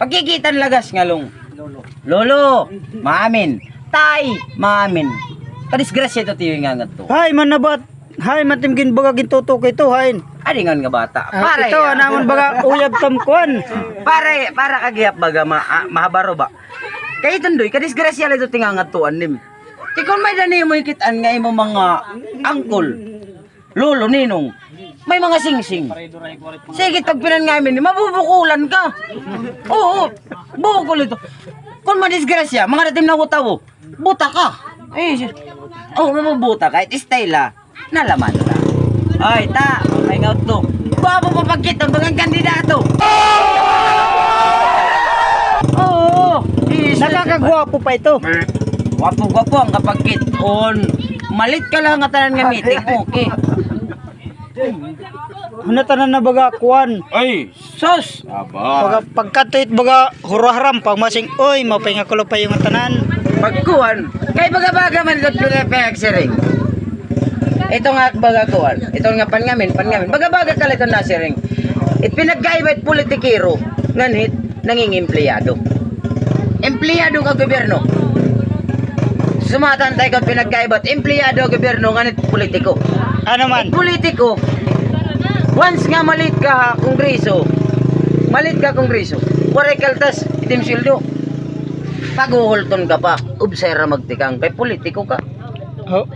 Pagkikitan lagas nga long. Lolo, maamin. Tay, maamin. Kadisgrasya ito tiyo nga to. Hay man na bat. Hay matimgin baga gintutok ito hain. Aringan nga bata. Para Ito naman baga uyab tamkuan. para kagiyap baga mahabaro ba. Kay itondoy kadisgrasya la ito tingangat tuan nim. Ti kon may dani mo ikitaan nga imo mga angkol. Lolo ninong. May mga singsing. Sige tag pinangamin ni mabubukulan ka. Oo, bukol ito. Kung madisgrasya, mga natim na utaw, buta ka. Ay, mabubuta ka, it style nalaman ka. Ay, may ngaut to. Babo papagkita, mga kandidato. Oo, Nakakagwapo pa ito. Wapo-wapo ang kapagkit. Malit ka lang nga tanan nga meeting, okay. Hunatanan na baga kuan. Ay, sus! Baga pagkatuit baga huraharam pag masing oy mapahinga ko pa yung tanan. Pagkuhan, kay baga-baga man ito pinapag-siring. Ito nga baga-kuhan, ito nga pangamin. Baga-baga ka ito na siring. It pinagkaibat politikero, nganhit nanging empleyado. Empleyado ka gobyerno. Sumatantay ka pinagkaibat, empleyado gobyerno, nganhit politiko. Ano man? Politiko, once nga malit ka kongreso, waray kaltas, itim sildo. Pag-uhulton ka pa, obserra magtikang, kay politiko ka. Oh.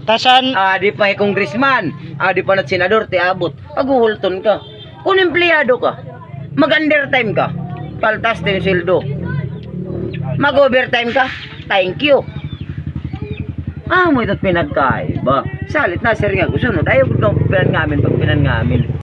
Tasan Di pa congressman, di pa na senador, ti abot. Pag-uhulton ka. Kung empleyado ka, mag-undertime ka, kaltas din sildo. Mag-overtime ka, thank you. Mo ito't pinagkaiba. Salit na sir nga, gusto no, ayaw ko pinangamin pag pinangamin.